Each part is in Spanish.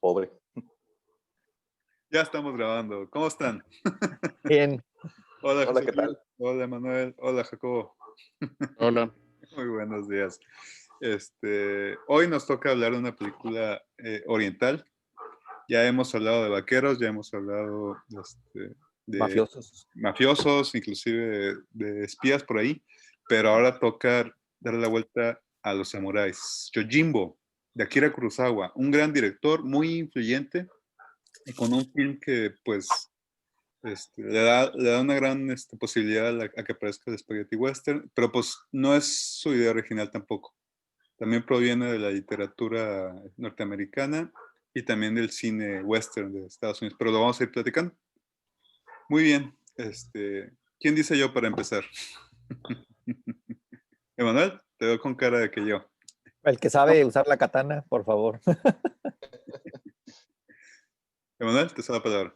pobre. Ya estamos grabando. ¿Cómo están? Bien. Hola, Hola, José ¿qué tal? Luis. Hola, Manuel. Hola, Jacobo. Hola. Muy buenos días. Hoy nos toca hablar de una película oriental. Ya hemos hablado de vaqueros, ya hemos hablado de Mafiosos. mafiosos, inclusive de espías por ahí, pero ahora toca darle la vuelta a los samuráis. Yojimbo, de Akira Kurosawa, un gran director, muy influyente, y con un film que pues le da una gran posibilidad a que aparezca el Spaghetti Western, pero pues no es su idea original tampoco. También proviene de la literatura norteamericana y también del cine western de Estados Unidos, pero lo vamos a ir platicando. Muy bien. ¿Quién dice yo para empezar? Emanuel, te veo con cara de que yo. El que sabe usar la katana, por favor. Emanuel, te cedo la palabra.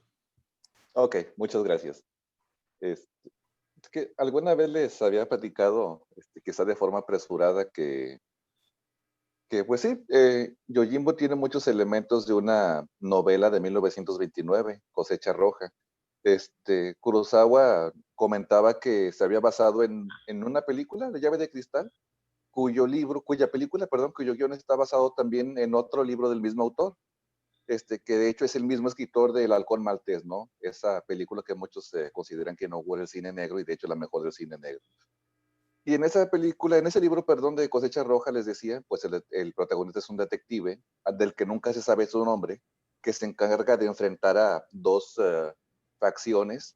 Ok, muchas gracias. Es que alguna vez les había platicado, quizá de forma apresurada, que pues sí, Yojimbo tiene muchos elementos de una novela de 1929, Cosecha Roja. Kurosawa comentaba que se había basado en una película, La llave de cristal, cuyo guión está basado también en otro libro del mismo autor, que de hecho es el mismo escritor del Halcón Maltés, ¿no? Esa película que muchos consideran que no hubo el cine negro y de hecho la mejor del cine negro. Y en esa película, en ese libro, perdón, de Cosecha Roja, les decía, pues el protagonista es un detective del que nunca se sabe su nombre, que se encarga de enfrentar a dos facciones,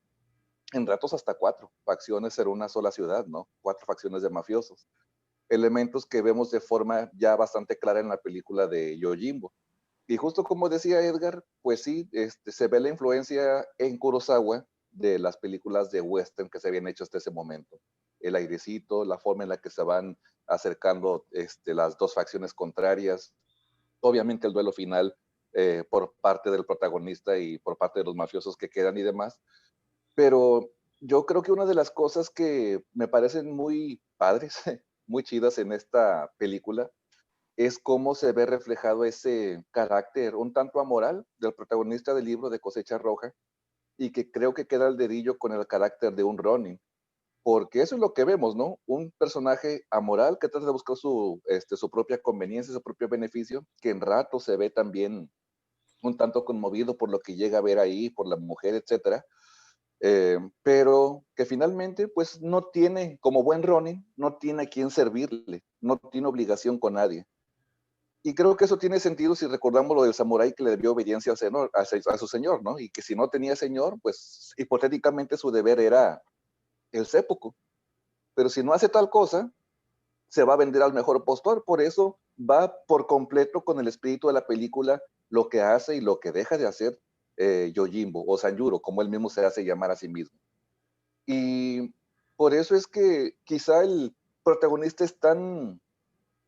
en ratos hasta 4 facciones en una sola ciudad, ¿no? 4 facciones de mafiosos. Elementos que vemos de forma ya bastante clara en la película de Yojimbo. Y justo como decía Edgar, pues sí, se ve la influencia en Kurosawa de las películas de western que se habían hecho hasta ese momento. El airecito, la forma en la que se van acercando las dos facciones contrarias, obviamente el duelo final por parte del protagonista y por parte de los mafiosos que quedan y demás. Pero yo creo que una de las cosas que me parecen muy padres, muy chidas en esta película, es cómo se ve reflejado ese carácter un tanto amoral del protagonista del libro de Cosecha Roja, y que creo que queda al dedillo con el carácter de un Ronin, porque eso es lo que vemos, ¿no? Un personaje amoral que trata de buscar su propia conveniencia, su propio beneficio, que en rato se ve también un tanto conmovido por lo que llega a ver ahí, por la mujer, etcétera, pero que finalmente pues no tiene, como buen Ronin, no tiene a quien servirle, no tiene obligación con nadie. Y creo que eso tiene sentido si recordamos lo del samurái que le debió obediencia a su señor, ¿no? Y que si no tenía señor, pues hipotéticamente su deber era el seppuku. Pero si no hace tal cosa, se va a vender al mejor postor. Por eso va por completo con el espíritu de la película lo que hace y lo que deja de hacer Yojimbo o Sanjuro, como él mismo se hace llamar a sí mismo. Y por eso es que quizá el protagonista es tan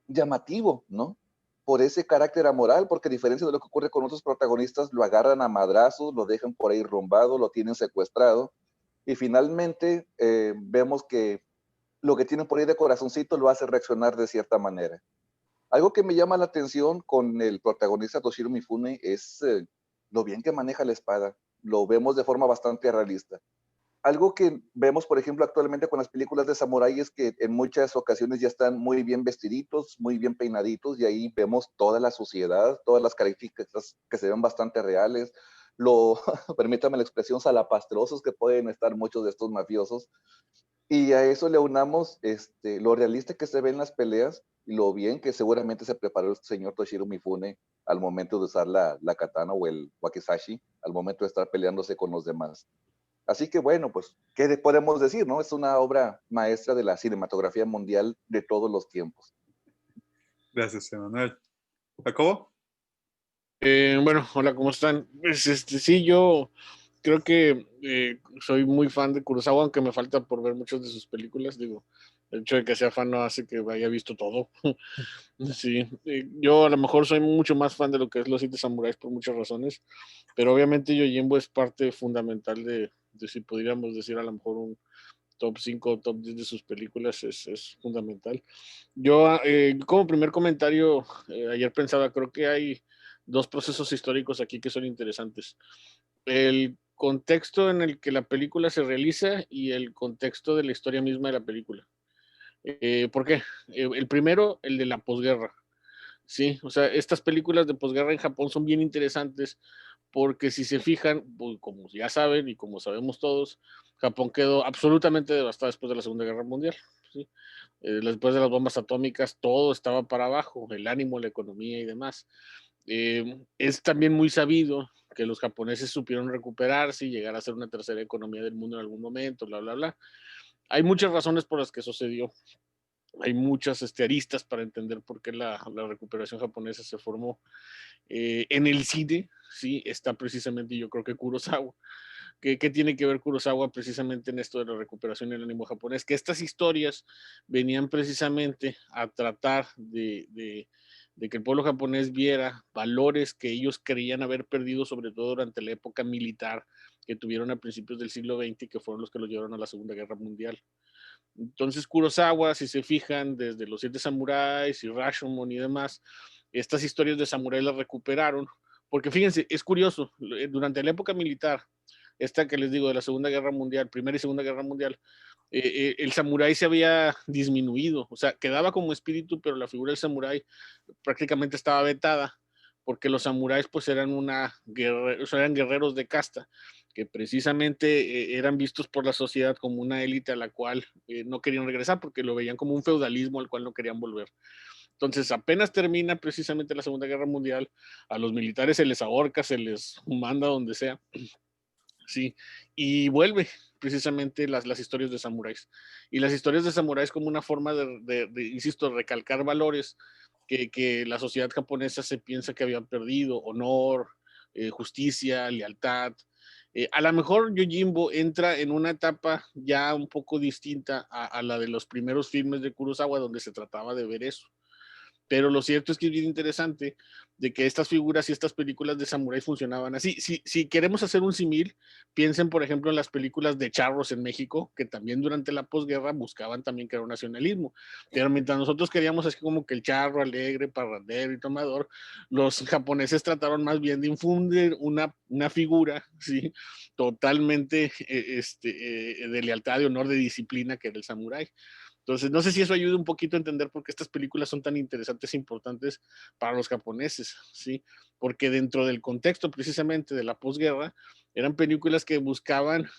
llamativo, ¿no? Por ese carácter amoral, porque a diferencia de lo que ocurre con otros protagonistas, lo agarran a madrazos, lo dejan por ahí rumbado, lo tienen secuestrado, y finalmente vemos que lo que tienen por ahí de corazoncito lo hace reaccionar de cierta manera. Algo que me llama la atención con el protagonista Toshiro Mifune es lo bien que maneja la espada. Lo vemos de forma bastante realista. Algo que vemos, por ejemplo, actualmente con las películas de samurái es que en muchas ocasiones ya están muy bien vestiditos, muy bien peinaditos, y ahí vemos toda la suciedad, todas las características que se ven bastante reales, permítame la expresión, salapastrosos que pueden estar muchos de estos mafiosos. Y a eso le unamos lo realista que se ve en las peleas y lo bien que seguramente se preparó el señor Toshiro Mifune al momento de usar la katana o el wakizashi, al momento de estar peleándose con los demás. Así que bueno, pues, ¿qué podemos decir, no? Es una obra maestra de la cinematografía mundial de todos los tiempos. Gracias, Emanuel. ¿Jacobo? Bueno, hola, ¿cómo están? Pues, sí, yo creo que soy muy fan de Kurosawa, aunque me falta por ver muchas de sus películas. Digo, el hecho de que sea fan no hace que haya visto todo. Sí, yo a lo mejor soy mucho más fan de lo que es Los Siete Samuráis por muchas razones, pero obviamente Yojimbo es parte fundamental de si podríamos decir a lo mejor un top 5 o top 10 de sus películas, es fundamental. Yo como primer comentario, ayer pensaba, creo que hay dos procesos históricos aquí que son interesantes. El contexto en el que la película se realiza y el contexto de la historia misma de la película. ¿Por qué? El primero, el de la posguerra. Sí, o sea, estas películas de posguerra en Japón son bien interesantes porque si se fijan, pues, como ya saben y como sabemos todos, Japón quedó absolutamente devastado después de la Segunda Guerra Mundial. ¿Sí? Después de las bombas atómicas, todo estaba para abajo, el ánimo, la economía y demás. Es también muy sabido que los japoneses supieron recuperarse y llegar a ser una tercera economía del mundo en algún momento, bla, bla, bla. Hay muchas razones por las que eso se dio. Hay muchas aristas para entender por qué la recuperación japonesa se formó. En el cine, sí, está precisamente, yo creo que Kurosawa. ¿Qué tiene que ver Kurosawa precisamente en esto de la recuperación del ánimo japonés? Que estas historias venían precisamente a tratar de que el pueblo japonés viera valores que ellos creían haber perdido, sobre todo durante la época militar que tuvieron a principios del siglo XX y que fueron los que los llevaron a la Segunda Guerra Mundial. Entonces Kurosawa, si se fijan, desde Los Siete Samuráis y Rashomon y demás, estas historias de samurái las recuperaron, porque fíjense, es curioso, durante la época militar, esta que les digo de la Segunda Guerra Mundial, Primera y Segunda Guerra Mundial, el samurái se había disminuido, o sea, quedaba como espíritu, pero la figura del samurái prácticamente estaba vetada, porque los samuráis pues eran eran guerreros de casta, que precisamente eran vistos por la sociedad como una élite a la cual no querían regresar, porque lo veían como un feudalismo al cual no querían volver. Entonces, apenas termina precisamente la Segunda Guerra Mundial, a los militares se les ahorca, se les manda donde sea, sí, y vuelve precisamente las historias de samuráis. Y las historias de samuráis como una forma insisto, recalcar valores que la sociedad japonesa se piensa que habían perdido, honor, justicia, lealtad. A lo mejor Yojimbo entra en una etapa ya un poco distinta a la de los primeros filmes de Kurosawa, donde se trataba de ver eso. Pero lo cierto es que es bien interesante de que estas figuras y estas películas de samurái funcionaban así. Si queremos hacer un símil, piensen, por ejemplo, en las películas de charros en México, que también durante la posguerra buscaban también crear un nacionalismo. Pero mientras nosotros queríamos así como que el charro alegre, parrandero y tomador, los japoneses trataron más bien de infundir una figura, ¿sí? Totalmente de lealtad, de honor, de disciplina, que era el samurái. Entonces, no sé si eso ayuda un poquito a entender por qué estas películas son tan interesantes e importantes para los japoneses, ¿sí? Porque dentro del contexto precisamente de la posguerra, eran películas que buscaban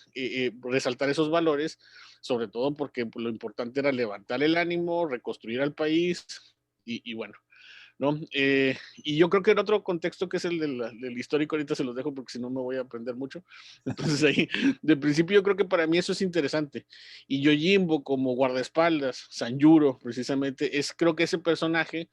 resaltar esos valores, sobre todo porque lo importante era levantar el ánimo, reconstruir al país y bueno, ¿no? Y yo creo que el otro contexto que es el del histórico, ahorita se los dejo porque si no me voy a aprender mucho. Entonces ahí, de principio yo creo que para mí eso es interesante. Y Yojimbo como guardaespaldas, Sanjuro precisamente, creo que ese personaje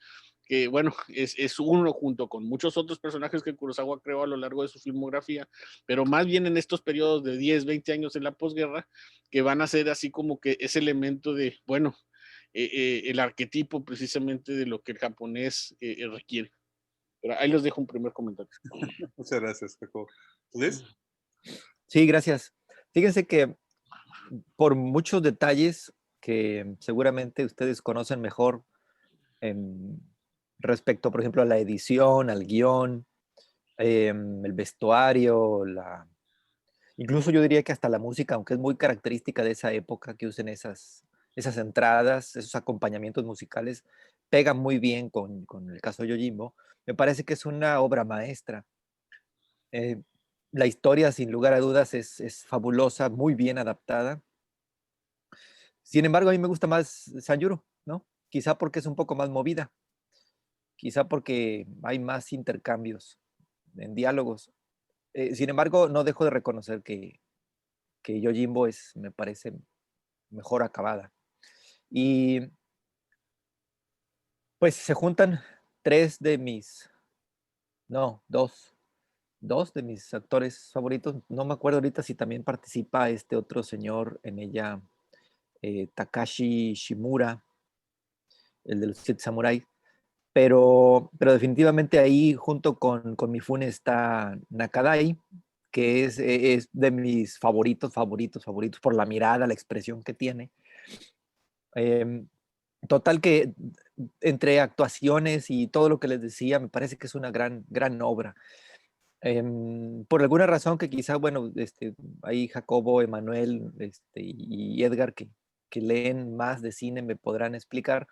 que bueno, es uno junto con muchos otros personajes que Kurosawa creó a lo largo de su filmografía, pero más bien en estos periodos de 10, 20 años en la posguerra, que van a ser así como que ese elemento de, bueno, el arquetipo precisamente de lo que el japonés requiere. Pero ahí les dejo un primer comentario. Muchas gracias, Jacobo. ¿Liz? Sí, gracias. Fíjense que por muchos detalles que seguramente ustedes conocen mejor respecto, por ejemplo, a la edición, al guión, el vestuario, incluso yo diría que hasta la música, aunque es muy característica de esa época que usen esas entradas, esos acompañamientos musicales, pegan muy bien con el caso de Yojimbo. Me parece que es una obra maestra. Eh, la historia, sin lugar a dudas, es fabulosa, muy bien adaptada. Sin embargo, a mí me gusta más Sanjuro, ¿no? Quizá porque es un poco más movida, quizá porque hay más intercambios en diálogos. Sin embargo, no dejo de reconocer que Yojimbo me parece mejor acabada. Y pues se juntan dos de mis actores favoritos. No me acuerdo ahorita si también participa este otro señor en ella, Takashi Shimura, el de los Siete Samuráis. Pero definitivamente ahí junto con Mifune está Nakadai, que es de mis favoritos por la mirada, la expresión que tiene. Total que entre actuaciones y todo lo que les decía, me parece que es una gran, gran obra. Por alguna razón que quizá, bueno, ahí Jacobo, Emanuel y Edgar, que leen más de cine, me podrán explicar,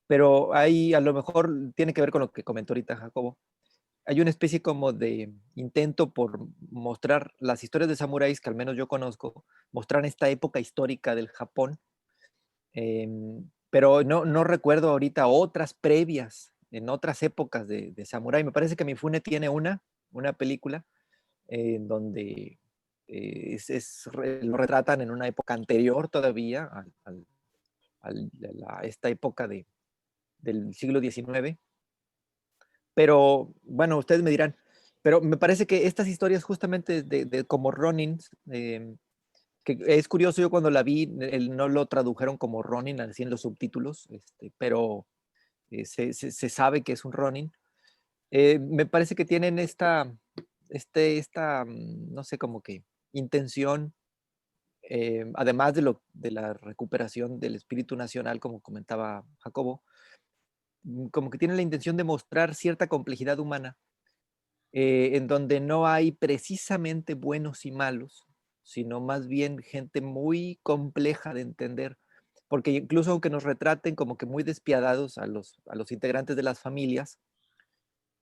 pero ahí a lo mejor tiene que ver con lo que comentó ahorita Jacobo. Hay una especie como de intento por mostrar las historias de samuráis que al menos yo conozco, mostrar esta época histórica del Japón, pero no recuerdo ahorita otras previas en otras épocas de samurái. Me parece que Mifune tiene una película en donde lo retratan en una época anterior todavía a esta época del siglo XIX. Pero bueno, ustedes me dirán, pero me parece que estas historias justamente como Ronin, que es curioso, yo cuando la vi, no lo tradujeron como Ronin, así en los subtítulos, pero se sabe que es un Ronin. Me parece que tienen no sé, como que intención, además de la recuperación del espíritu nacional, como comentaba Jacobo, como que tienen la intención de mostrar cierta complejidad humana, en donde no hay precisamente buenos y malos, sino más bien gente muy compleja de entender, porque incluso aunque nos retraten como que muy despiadados a los integrantes de las familias,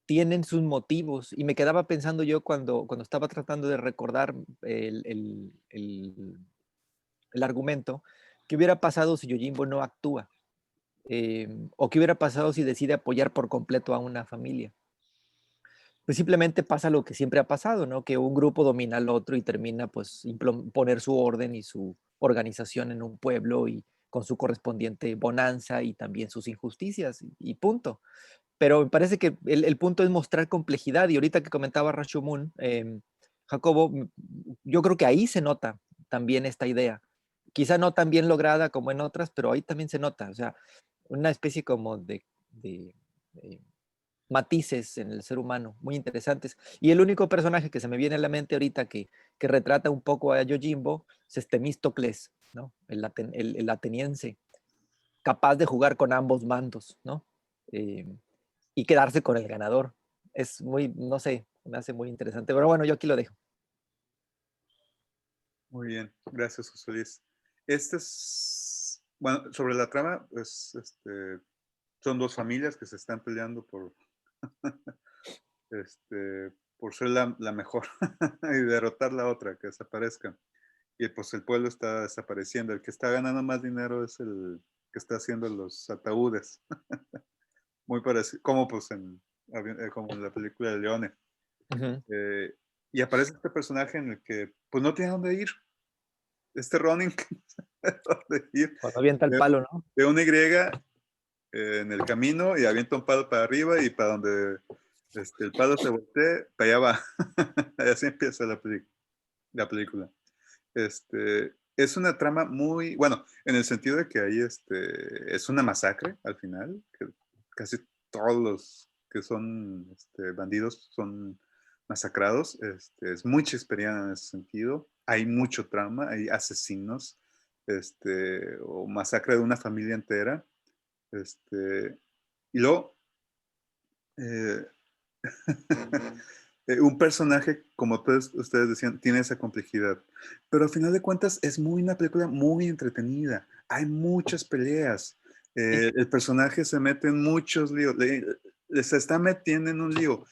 tienen sus motivos. Y me quedaba pensando yo cuando estaba tratando de recordar el argumento, ¿qué hubiera pasado si Yojimbo no actúa? ¿O qué hubiera pasado si decide apoyar por completo a una familia? Pues simplemente pasa lo que siempre ha pasado, ¿no? Que un grupo domina al otro y termina pues poner su orden y su organización en un pueblo y con su correspondiente bonanza y también sus injusticias y punto. Pero me parece que el punto es mostrar complejidad y ahorita que comentaba Rashomon, Jacobo, yo creo que ahí se nota también esta idea. Quizá no tan bien lograda como en otras, pero ahí también se nota, o sea, una especie como de matices en el ser humano, muy interesantes. Y el único personaje que se me viene a la mente ahorita que retrata un poco a Yojimbo es Temístocles, ¿no? El ateniense, capaz de jugar con ambos mandos, ¿no? Eh, y quedarse con el ganador. Es muy, no sé, me hace muy interesante. Pero bueno, yo aquí lo dejo. Muy bien, gracias, José Luis. Bueno, sobre la trama, pues, son dos familias que se están peleando por ser la mejor y derrotar la otra, que desaparezca. Y pues el pueblo está desapareciendo. El que está ganando más dinero es el que está haciendo los ataúdes. Muy parecido, como pues como en la película de Leone. Ujú. Y aparece este personaje en el que pues no tiene dónde ir. Este Ronin, dónde ir. Cuando avienta el palo, ¿no? De una Y en el camino y avienta un palo para arriba y para donde el palo se voltee, para allá va. Así empieza la película. Es una trama muy, bueno, en el sentido de que ahí es una masacre al final, que casi todos los que son bandidos son masacrados. Es muy shakespeariana en ese sentido. Hay mucho trama, hay asesinos, o masacre de una familia entera. Y luego, eh, un personaje, como todos ustedes decían, tiene esa complejidad. Pero al final de cuentas es una película muy entretenida. Hay muchas peleas. Sí. El personaje se mete en muchos líos. Se está metiendo en un lío.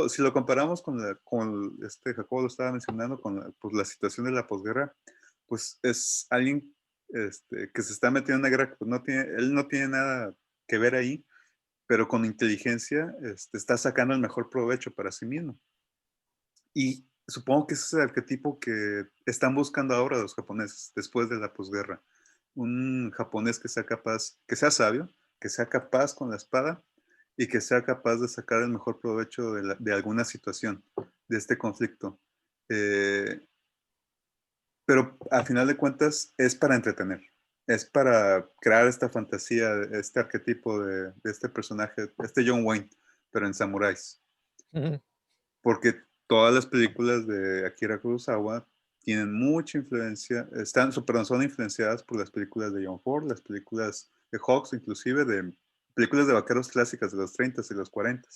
Si lo comparamos con Jacobo lo estaba mencionando, con pues, la situación de la posguerra, pues es alguien que se está metiendo en una guerra que pues, él no tiene nada que ver ahí, pero con inteligencia está sacando el mejor provecho para sí mismo. Y supongo que ese es el arquetipo que están buscando ahora los japoneses después de la posguerra. Un japonés que sea capaz, que sea sabio, que sea capaz con la espada y que sea capaz de sacar el mejor provecho de alguna situación, de este conflicto. Pero a final de cuentas es para entretener, es para crear esta fantasía, este arquetipo de este personaje, este John Wayne, pero en samuráis. Ujú. Porque todas las películas de Akira Kurosawa tienen mucha influencia, son influenciadas por las películas de John Ford, las películas de Hawks, inclusive películas de vaqueros clásicas de los 30 y los 40.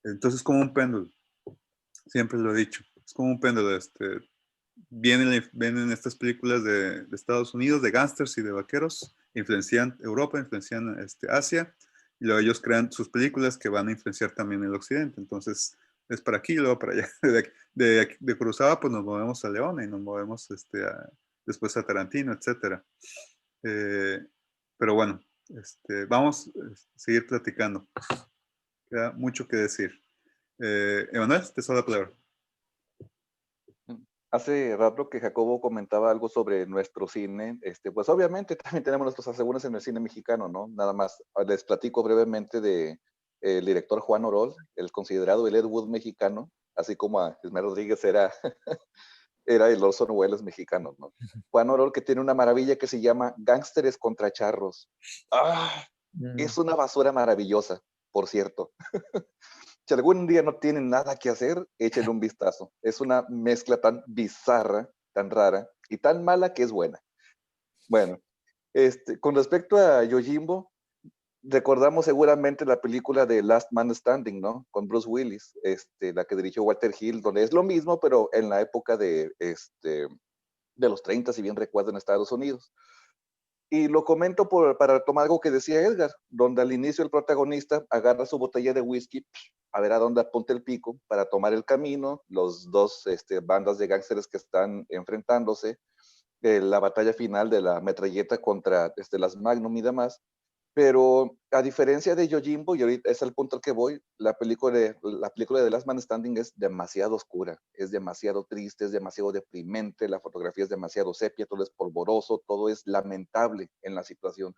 Entonces es como un péndulo, siempre lo he dicho, es como un péndulo. Vienen estas películas de Estados Unidos, de gángsters y de vaqueros, influencian Europa, influencian Asia, y luego ellos crean sus películas que van a influenciar también el occidente. Entonces es para aquí y luego para allá. De Kurosawa pues nos movemos a Leone y nos movemos después a Tarantino, etcétera. Pero bueno, vamos a seguir platicando. Queda mucho que decir. Emanuel, te cedo la palabra. Hace rato que Jacobo comentaba algo sobre nuestro cine, pues obviamente también tenemos nuestros asegúnes en el cine mexicano, ¿no? Nada más les platico brevemente de el director Juan Orol, el considerado el Ed Wood mexicano, así como a Ismael Rodríguez era, era el Orson Welles mexicano, ¿no? Juan Orol, que tiene una maravilla que se llama Gángsteres contra Charros. ¡Ah! Es una basura maravillosa, por cierto. Si algún día no tienen nada que hacer, échenle un vistazo. Es una mezcla tan bizarra, tan rara y tan mala que es buena. Bueno, con respecto a Yojimbo, recordamos seguramente la película de Last Man Standing, ¿no? Con Bruce Willis, la que dirigió Walter Hill, donde es lo mismo, pero en la época de los 30, si bien recuerdo, en Estados Unidos. Y lo comento para tomar algo que decía Edgar, donde al inicio el protagonista agarra su botella de whisky, a ver a dónde apunta el pico para tomar el camino, los dos bandas de gángsteres que están enfrentándose, la batalla final de la metralleta contra las Magnum y demás. Pero a diferencia de Yojimbo, y ahorita es el punto al que voy, la película de The Last Man Standing es demasiado oscura, es demasiado triste, es demasiado deprimente, la fotografía es demasiado sepia, todo es polvoroso, todo es lamentable en la situación.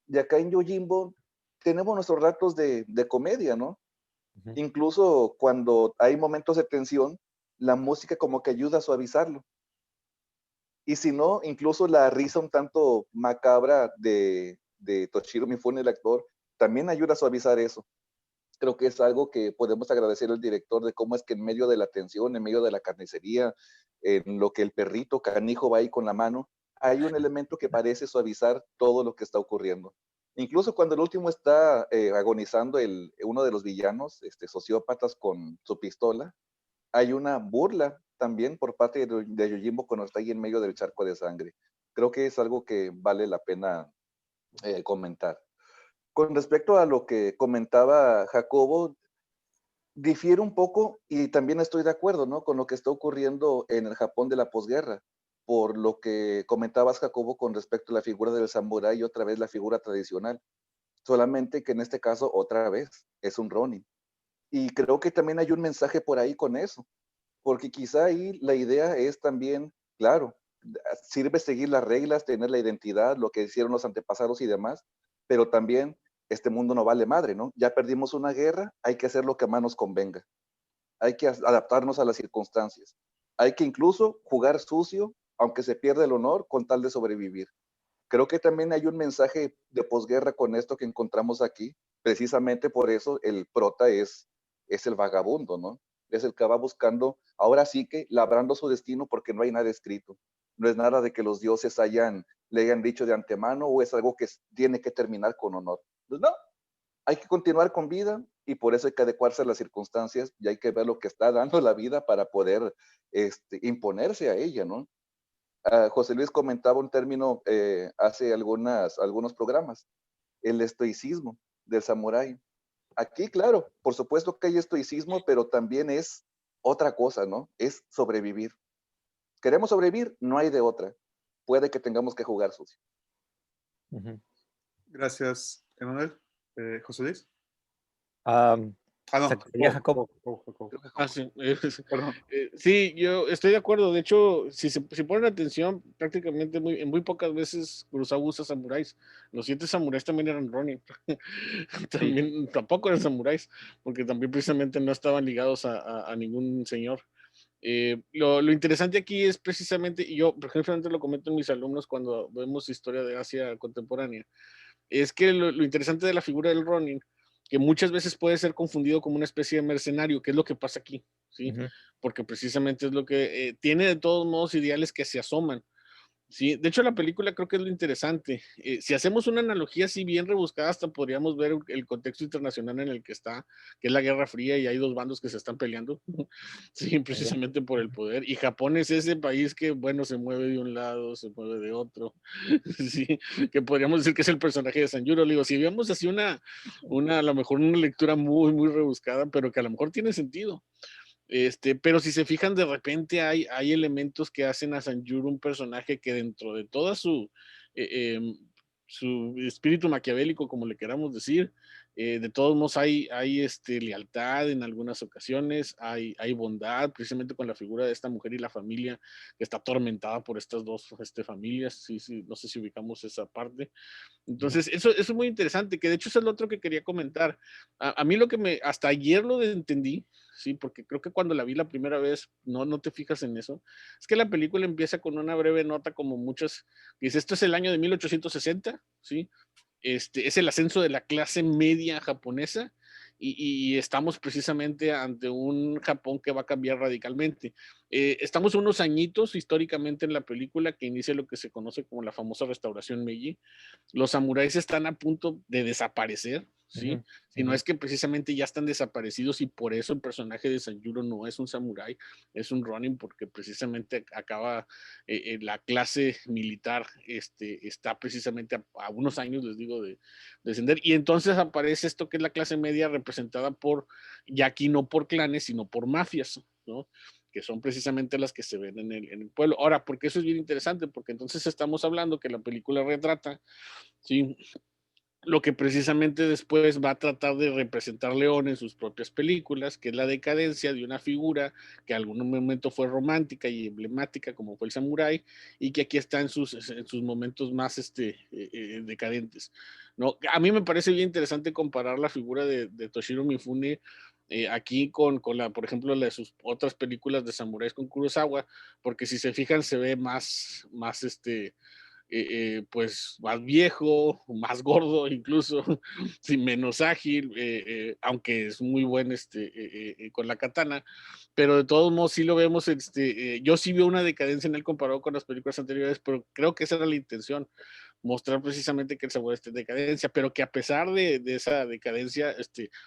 Y acá en Yojimbo tenemos nuestros ratos de comedia, ¿no? Uh-huh. Incluso cuando hay momentos de tensión, la música como que ayuda a suavizarlo. Y si no, incluso la risa un tanto macabra de Toshiro Mifune, el actor, también ayuda a suavizar eso. Creo que es algo que podemos agradecer al director de cómo es que en medio de la tensión, en medio de la carnicería, en lo que el perrito canijo va ahí con la mano, hay un elemento que parece suavizar todo lo que está ocurriendo. Incluso cuando el último está agonizando uno de los villanos, sociópatas con su pistola, hay una burla también por parte de Yojimbo cuando está ahí en medio del charco de sangre. Creo que es algo que vale la pena comentar. Con respecto a lo que comentaba Jacobo, difiere un poco y también estoy de acuerdo, ¿no? Con lo que está ocurriendo en el Japón de la posguerra, por lo que comentabas, Jacobo, con respecto a la figura del samurái y otra vez la figura tradicional. Solamente que en este caso, otra vez, es un ronin. Y creo que también hay un mensaje por ahí con eso, porque quizá ahí la idea es también, claro, sirve seguir las reglas, tener la identidad, lo que hicieron los antepasados y demás, pero también este mundo no vale madre, ¿no? Ya perdimos una guerra, hay que hacer lo que más nos convenga. Hay que adaptarnos a las circunstancias. Hay que incluso jugar sucio, aunque se pierda el honor, con tal de sobrevivir. Creo que también hay un mensaje de posguerra con esto que encontramos aquí. Precisamente por eso el prota es el vagabundo, ¿no? Es el que va buscando, ahora sí que labrando su destino porque no hay nada escrito. No es nada de que los dioses le hayan dicho de antemano o es algo que tiene que terminar con honor. Pues no, hay que continuar con vida y por eso hay que adecuarse a las circunstancias y hay que ver lo que está dando la vida para poder imponerse a ella, ¿no? José Luis comentaba un término hace algunos programas, el estoicismo del samurái. Aquí, claro, por supuesto que hay estoicismo, pero también es otra cosa, ¿no? Es sobrevivir. ¿Queremos sobrevivir? No hay de otra. Puede que tengamos que jugar sucio. Uh-huh. Gracias, Emanuel. José Luis. No. Jacobo. Sí. Sí, yo estoy de acuerdo. De hecho, si ponen atención, prácticamente en muy pocas veces Kurosawa usa samuráis. Los 7 samuráis también eran ronin. También, tampoco eran samuráis, porque también precisamente no estaban ligados a ningún señor. Lo interesante aquí es precisamente, y yo generalmente lo comento en mis alumnos cuando vemos historia de Asia contemporánea, es que lo interesante de la figura del ronin, que muchas veces puede ser confundido como una especie de mercenario, que es lo que pasa aquí, ¿sí? Uh-huh. Porque precisamente es lo que tiene de todos modos ideales que se asoman, Sí, de hecho la película creo que es lo interesante. Si hacemos una analogía así bien rebuscada, hasta podríamos ver el contexto internacional en el que está, que es la Guerra Fría y hay dos bandos que se están peleando, sí, precisamente por el poder. Y Japón es ese país que, bueno, se mueve de un lado, se mueve de otro, sí, que podríamos decir que es el personaje de Sanjuro. Le digo, si vemos así a lo mejor una lectura muy, muy rebuscada, pero que a lo mejor tiene sentido. Pero si se fijan, de repente hay elementos que hacen a Sanjuro un personaje que dentro de toda su espíritu maquiavélico, como le queramos decir, de todos modos hay lealtad en algunas ocasiones, hay bondad, precisamente con la figura de esta mujer y la familia que está atormentada por estas dos familias. Sí, sí, no sé si ubicamos esa parte. Entonces, eso es muy interesante, que de hecho es el otro que quería comentar. A mí hasta ayer lo entendí, sí, porque creo que cuando la vi la primera vez, no te fijas en eso, es que la película empieza con una breve nota como muchas, dice, esto es el año de 1860, sí, es el ascenso de la clase media japonesa y estamos precisamente ante un Japón que va a cambiar radicalmente. Estamos unos añitos históricamente en la película que inicia lo que se conoce como la famosa restauración Meiji. Los samuráis están a punto de desaparecer, ¿sí? Si no es que precisamente ya están desaparecidos y por eso el personaje de Sanjuro no es un samurái, es un ronin, porque precisamente acaba la clase militar, está precisamente a unos años, les digo, de descender. Y entonces aparece esto que es la clase media representada por, ya aquí no por clanes, sino por mafias, ¿no? Que son precisamente las que se ven en el pueblo. Ahora, porque eso es bien interesante, porque entonces estamos hablando que la película retrata, ¿sí?, lo que precisamente después va a tratar de representar León en sus propias películas, que es la decadencia de una figura que en algún momento fue romántica y emblemática, como fue el samurái, y que aquí está en sus momentos más decadentes, ¿no? A mí me parece bien interesante comparar la figura de Toshiro Mifune aquí con por ejemplo, la de sus otras películas de samuráis con Kurosawa, porque si se fijan se ve más pues más viejo, más gordo incluso, sí, menos ágil, aunque es muy buen con la katana, pero de todos modos sí lo vemos, yo sí veo una decadencia en él comparado con las películas anteriores, pero creo que esa era la intención, mostrar precisamente que el sabor está en decadencia, pero que a pesar de esa decadencia,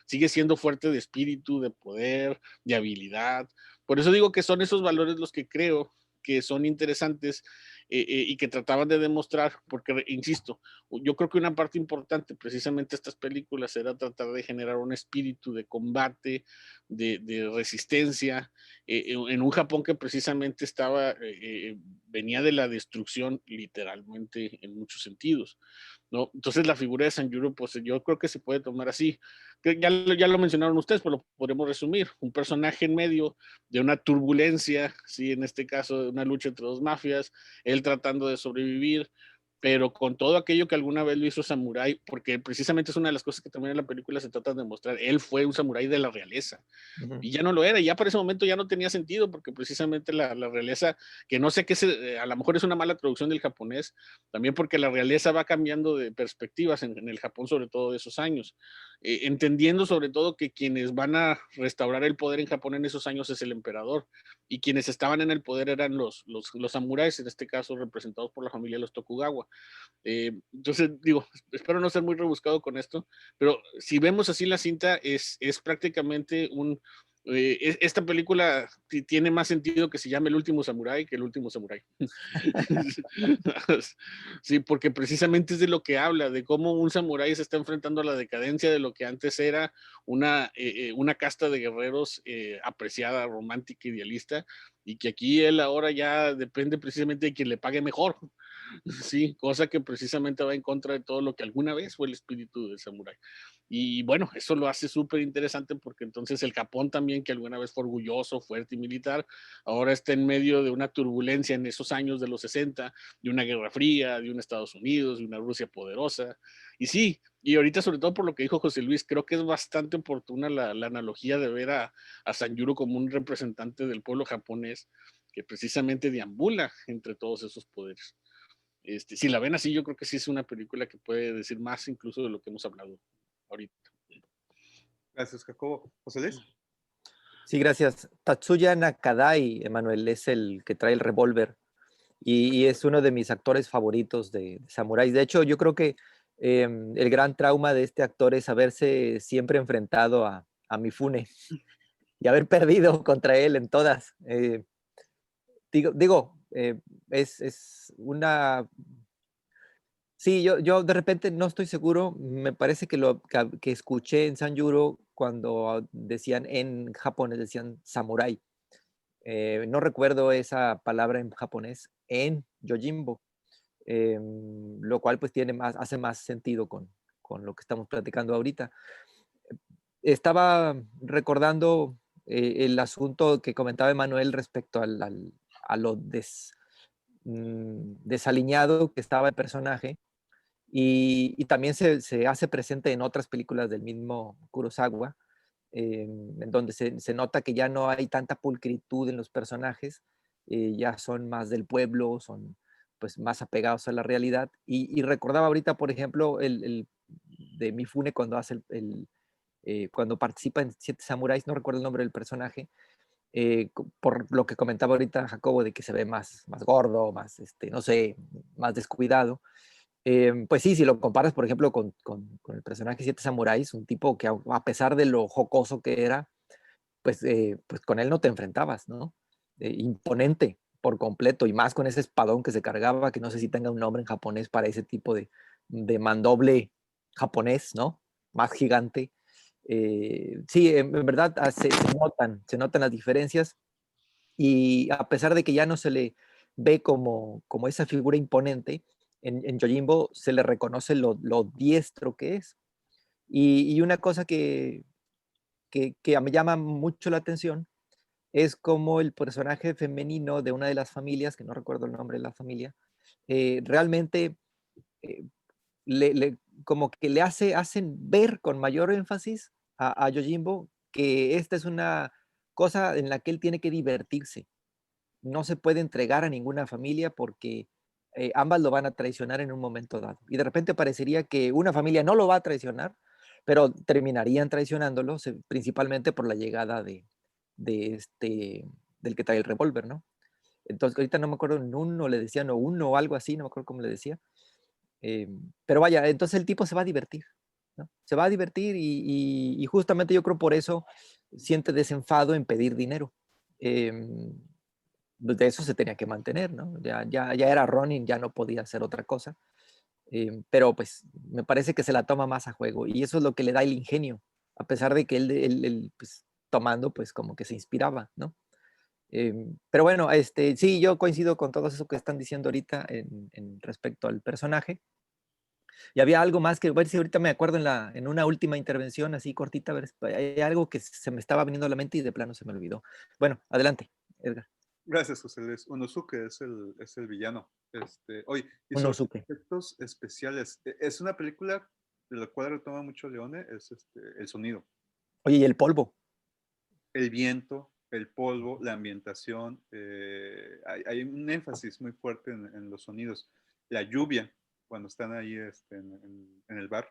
sigue siendo fuerte de espíritu, de poder, de habilidad. Por eso digo que son esos valores los que creo que son interesantes y que trataban de demostrar, porque, insisto, yo creo que una parte importante precisamente de estas películas era tratar de generar un espíritu de combate, de resistencia, en un Japón que precisamente venía de la destrucción literalmente en muchos sentidos, ¿no? Entonces la figura de Sanjuro, pues yo creo que se puede tomar así, que ya lo mencionaron ustedes, pero lo podemos resumir, un personaje en medio de una turbulencia, ¿sí? En este caso de una lucha entre dos mafias, él tratando de sobrevivir, pero con todo aquello que alguna vez lo hizo samurái, porque precisamente es una de las cosas que también en la película se trata de mostrar, él fue un samurái de la realeza, y ya no lo era, y ya para ese momento ya no tenía sentido, porque precisamente la realeza, que no sé qué, a lo mejor es una mala traducción del japonés, también porque la realeza va cambiando de perspectivas en el Japón, sobre todo de esos años, entendiendo sobre todo que quienes van a restaurar el poder en Japón en esos años es el emperador, y quienes estaban en el poder eran los samuráis, en este caso representados por la familia de los Tokugawa. Entonces, digo, espero no ser muy rebuscado con esto, pero si vemos así la cinta, es prácticamente esta película tiene más sentido que se llame El último samurái que El último samurái. Sí, porque precisamente es de lo que habla, de cómo un samurái se está enfrentando a la decadencia de lo que antes era una casta de guerreros apreciada, romántica, idealista, y que aquí él ahora ya depende precisamente de quien le pague mejor. Sí, cosa que precisamente va en contra de todo lo que alguna vez fue el espíritu del samurái. Y bueno, eso lo hace súper interesante porque entonces el Japón también, que alguna vez fue orgulloso, fuerte y militar, ahora está en medio de una turbulencia en esos años de los 60, de una guerra fría, de un Estados Unidos, de una Rusia poderosa. Y sí, y ahorita sobre todo por lo que dijo José Luis, creo que es bastante oportuna la analogía de ver a Sanjuro como un representante del pueblo japonés que precisamente deambula entre todos esos poderes. Si la ven así, yo creo que sí es una película que puede decir más incluso de lo que hemos hablado ahorita. Gracias, Jacobo. José Luis. Sí, gracias. Tatsuya Nakadai, Emanuel, es el que trae el revólver. y es uno de mis actores favoritos de samuráis. De hecho, yo creo que el gran trauma de este actor es haberse siempre enfrentado a Mifune y haber perdido contra él en todas. Es una... Sí, yo de repente no estoy seguro, me parece que que escuché en Sanjuro cuando decían en japonés, decían samurái. No recuerdo esa palabra en japonés en Yojimbo, lo cual pues hace más sentido con lo que estamos platicando ahorita. Estaba recordando el asunto que comentaba Emanuel respecto a lo desaliñado que estaba el personaje y también se hace presente en otras películas del mismo Kurosawa, en donde se nota que ya no hay tanta pulcritud en los personajes, ya son más del pueblo, son pues más apegados a la realidad. Y recordaba ahorita, por ejemplo, el de Mifune cuando hace cuando participa en Siete Samuráis, no recuerdo el nombre del personaje, por lo que comentaba ahorita Jacobo, de que se ve más gordo, más, no sé, más descuidado. Pues sí, si lo comparas, por ejemplo, con el personaje Siete Samuráis, un tipo que a pesar de lo jocoso que era, pues con él no te enfrentabas, ¿no? Imponente por completo, y más con ese espadón que se cargaba, que no sé si tenga un nombre en japonés para ese tipo de mandoble japonés, ¿no? Más gigante. Sí, en verdad se notan las diferencias, y a pesar de que ya no se le ve como esa figura imponente, en Yojimbo se le reconoce lo diestro que es. Y una cosa que me llama mucho la atención es como el personaje femenino de una de las familias, que no recuerdo el nombre de la familia, realmente eh, como que hacen ver con mayor énfasis a Yojimbo que esta es una cosa en la que él tiene que divertirse. No se puede entregar a ninguna familia porque ambas lo van a traicionar en un momento dado. Y de repente parecería que una familia no lo va a traicionar, pero terminarían traicionándolo, principalmente por la llegada de del que trae el revólver, ¿no? Entonces, ahorita no me acuerdo, en uno le decían o uno o algo así, no me acuerdo cómo le decía. Pero vaya, entonces el tipo se va a divertir, ¿no? Se va a divertir y justamente yo creo por eso siente desenfado en pedir dinero. De eso se tenía que mantener, ¿no? Ya era Ronin, ya no podía hacer otra cosa. Pero pues me parece que se la toma más a juego y eso es lo que le da el ingenio, a pesar de que él, pues, tomando, pues como que se inspiraba, ¿no? Pero bueno, sí, yo coincido con todo eso que están diciendo ahorita en respecto al personaje. Y había algo más que, a ver si ahorita me acuerdo en una última intervención así cortita, a ver, hay algo que se me estaba viniendo a la mente y de plano se me olvidó. Bueno, adelante, Edgar. Gracias, José Luis. Onosuke es el villano. Oye, y Uno sobre supe. efectos especiales, es una película de la cual retoma mucho Leone, es el sonido, Oye, y el polvo. el viento, el polvo, la ambientación. Hay un énfasis muy fuerte en los sonidos. La lluvia, cuando están ahí en el bar,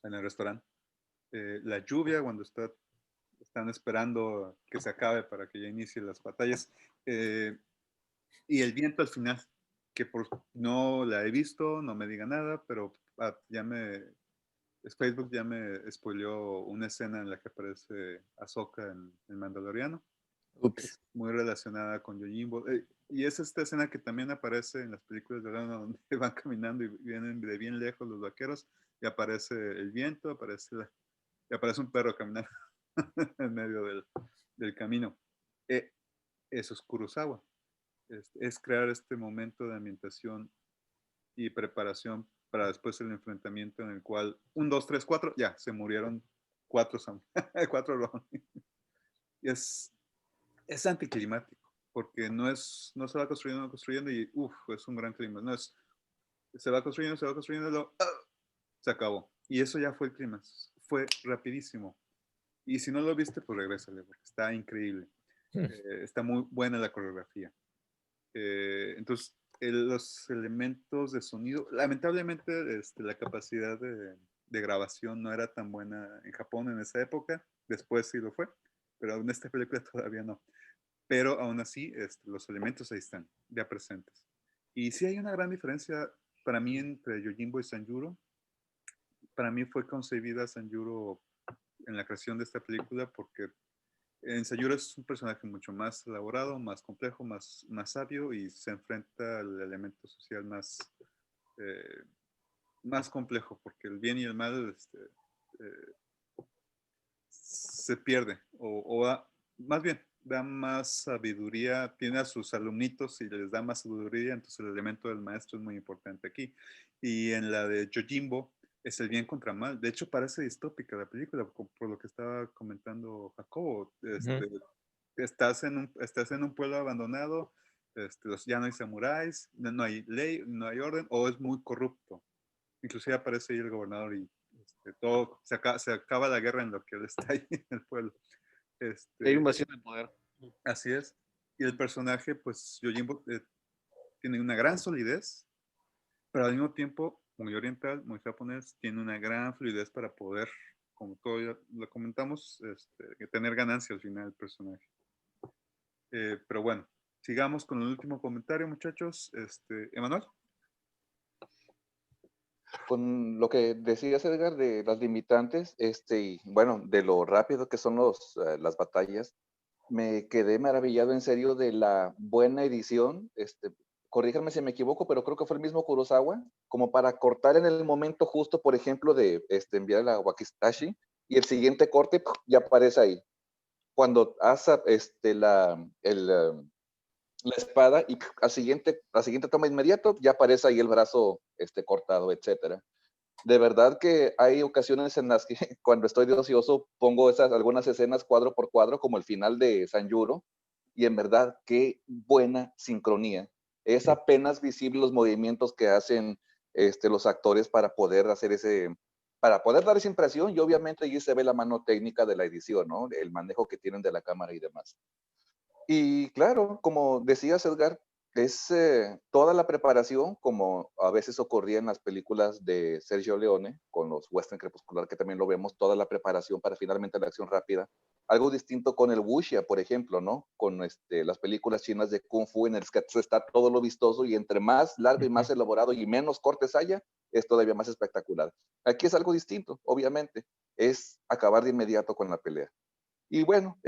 en el restaurante. La lluvia, cuando están esperando que se acabe para que ya inicien las batallas. Y el viento al final, que no la he visto, no me diga nada, pero Facebook ya me spoileó una escena en la que aparece Ahsoka en el Mandaloriano, que Ups. es muy relacionada con Yojimbo. Y es esta escena que también aparece en las películas de Orano, donde van caminando y vienen de bien lejos los vaqueros, y aparece el viento, y aparece un perro caminando en medio del camino. Eh, Eso es Kurosawa. Es crear este momento de ambientación y preparación para después el enfrentamiento en el cual 1, 2, 3, 4, ya, se murieron 4 cuatro Ronin. Y es anticlimático, porque no se va construyendo y es un gran clima. No es, se va construyendo, se acabó. Y eso ya fue el clima. Fue rapidísimo. Y si no lo viste, pues regrésale, porque está increíble. Está muy buena la coreografía. Entonces, los elementos de sonido, lamentablemente la capacidad de grabación no era tan buena en Japón en esa época, después sí lo fue, pero en esta película todavía no. Pero aún así, los elementos ahí están, ya presentes. Y sí hay una gran diferencia para mí entre Yojimbo y Sanjuro. Para mí fue concebida Sanjuro en la creación de esta película porque en Sanjuro es un personaje mucho más elaborado, más complejo, más sabio y se enfrenta al elemento social eh, más complejo porque el bien y el mal se pierde más bien da más sabiduría, tiene a sus alumnitos y les da más sabiduría, entonces el elemento del maestro es muy importante aquí. Y en la de Yojimbo es el bien contra mal. De hecho, parece distópica la película, por lo que estaba comentando Jacobo. Estás en un pueblo abandonado, ya no hay samuráis, no hay ley, no hay orden, o es muy corrupto. Inclusive aparece ahí el gobernador y todo, se acaba la guerra en lo que él está ahí en el pueblo. Hay invasión de poder. Así es. Y el personaje, pues, Yojimbo tiene una gran solidez, pero al mismo tiempo muy oriental, muy japonés, tiene una gran fluidez para poder, como todo ya lo comentamos, tener ganancia al final el personaje. Pero bueno, sigamos con el último comentario, muchachos. Emanuel. Con lo que decías, Edgar, de las limitantes, y bueno, de lo rápido que son las batallas, me quedé maravillado en serio de la buena edición. Corríjanme si me equivoco, pero creo que fue el mismo Kurosawa, como para cortar en el momento justo, por ejemplo, de enviar a Wakizashi, y el siguiente corte ¡puf!, ya aparece ahí. Cuando hace la espada y ¡puf!, la siguiente toma inmediato ya aparece ahí el brazo cortado, etcétera. De verdad que hay ocasiones en las que cuando estoy de ocioso pongo algunas escenas cuadro por cuadro, como el final de Sanjuro, y en verdad qué buena sincronía. Es apenas visible los movimientos que hacen los actores para poder para poder dar esa impresión, y obviamente allí se ve la mano técnica de la edición, ¿no? El manejo que tienen de la cámara y demás. Y claro, como decías, Edgar, es toda la preparación, como a veces ocurría en las películas de Sergio Leone, con los western crepuscular, que también lo vemos, toda la preparación para finalmente la acción rápida. Algo distinto con el wuxia, por ejemplo, ¿no? Con las películas chinas de Kung Fu, en el que está todo lo vistoso, y entre más largo y más elaborado y menos cortes haya, es todavía más espectacular. Aquí es algo distinto, obviamente, es acabar de inmediato con la pelea. Y bueno,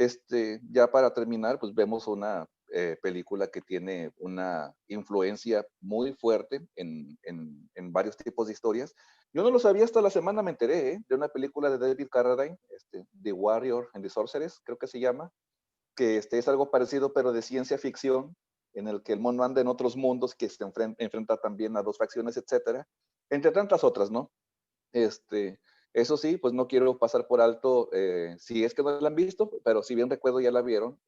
ya para terminar, pues vemos una película que tiene una influencia muy fuerte en varios tipos de historias. Yo no lo sabía, hasta la semana me enteré, de una película de David Carradine, The Warrior and the Sorceress, creo que se llama, que es algo parecido, pero de ciencia ficción, en el que el mono anda en otros mundos, que se enfrenta también a dos facciones, etcétera, entre tantas otras, ¿no? Eso sí, pues no quiero pasar por alto, si es que no la han visto, pero si bien recuerdo ya la vieron,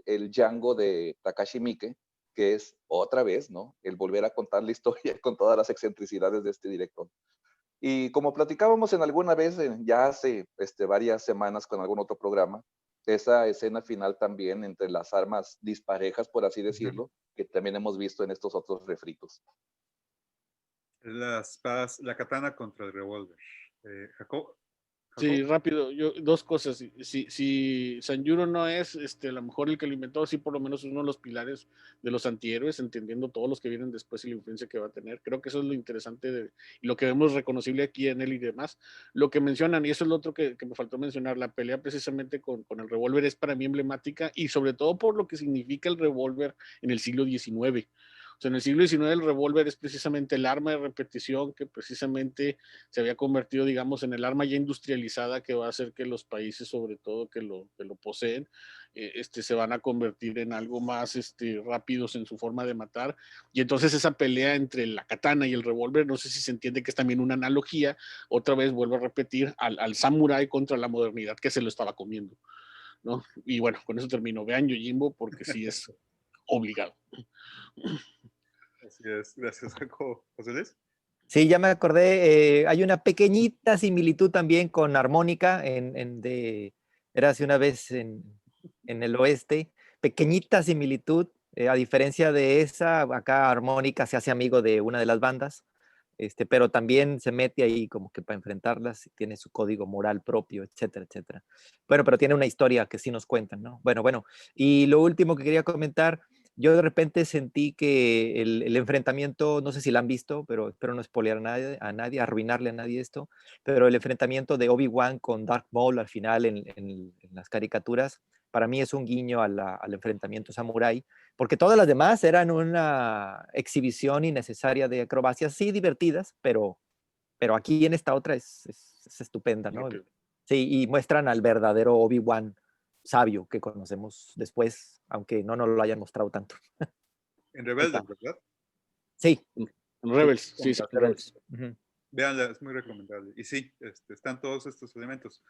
el Django de Takashi Miike, que es otra vez, ¿no? El volver a contar la historia con todas las excentricidades de este director. Y como platicábamos en alguna vez, ya hace varias semanas con algún otro programa, esa escena final también entre las armas disparejas, por así decirlo, que también hemos visto en estos otros refritos. Las espadas, la katana contra el revólver. Jacob. Sí, rápido, dos cosas. Si Sanjuro no es a lo mejor el que lo inventó, sí por lo menos uno de los pilares de los antihéroes, entendiendo todos los que vienen después y la influencia que va a tener. Creo que eso es lo interesante y lo que vemos reconocible aquí en él y demás. Lo que mencionan, y eso es lo otro que me faltó mencionar, la pelea precisamente con el revólver es para mí emblemática, y sobre todo por lo que significa el revólver en el siglo XIX. O sea, en el siglo XIX el revólver es precisamente el arma de repetición que precisamente se había convertido, digamos, en el arma ya industrializada que va a hacer que los países, sobre todo que lo poseen, se van a convertir en algo más rápidos en su forma de matar. Y entonces esa pelea entre la katana y el revólver, no sé si se entiende que es también una analogía, otra vez vuelvo a repetir, al samurái contra la modernidad que se lo estaba comiendo, ¿no? Y bueno, con eso termino. Vean Yojimbo porque sí es obligado. Así es, gracias, Jacob. ¿José Luis? Sí, ya me acordé, hay una pequeñita similitud también con Armónica era hace una vez en el oeste, pequeñita similitud, a diferencia de esa, acá Armónica se hace amigo de una de las bandas, pero también se mete ahí como que para enfrentarlas, tiene su código moral propio, etcétera, etcétera. Bueno, pero tiene una historia que sí nos cuentan, ¿no? Bueno, y lo último que quería comentar, yo de repente sentí que el enfrentamiento, no sé si la han visto, pero espero no spoilear a nadie, arruinarle a nadie esto, pero el enfrentamiento de Obi-Wan con Darth Maul al final en las caricaturas, para mí es un guiño al enfrentamiento samurái, porque todas las demás eran una exhibición innecesaria de acrobacias, sí divertidas, pero aquí en esta otra es estupenda, ¿no? Sí, y muestran al verdadero Obi-Wan sabio que conocemos después, aunque no nos lo hayan mostrado tanto. En Rebelde, ¿verdad? Sí, Rebels, sí, sí, Rebels. Véanla, es muy recomendable. Y sí, están todos estos elementos.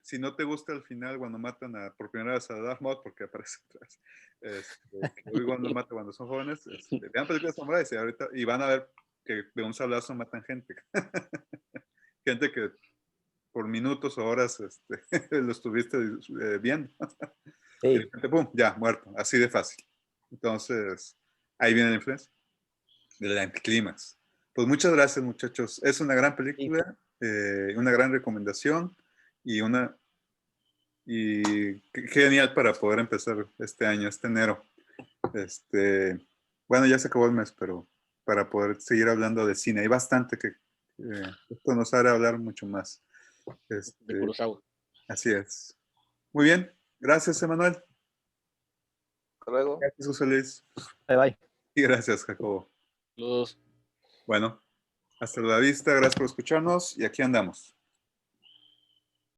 Si no te gusta al final cuando matan por primera vez a Darth Maul, porque aparece atrás, que Obi-Wan lo mata cuando son jóvenes, vean películas de samuráis y van a ver que de un sablazo matan gente. Gente que por minutos o horas lo estuviste viendo. sí. Y de repente, ¡pum!, ya, muerto. Así de fácil. Entonces, ahí viene la influencia del anticlímax. Pues muchas gracias, muchachos. Es una gran película, una gran recomendación y genial para poder empezar este año, este enero. Bueno, ya se acabó el mes, pero para poder seguir hablando de cine. Hay bastante que esto nos hará hablar mucho más. De Kurosawa. Así es. Muy bien. Gracias, Emanuel. Hasta luego. Gracias, José Luis. Bye bye. Y gracias, Jacobo. Los Bueno, hasta la vista. Gracias por escucharnos y aquí andamos.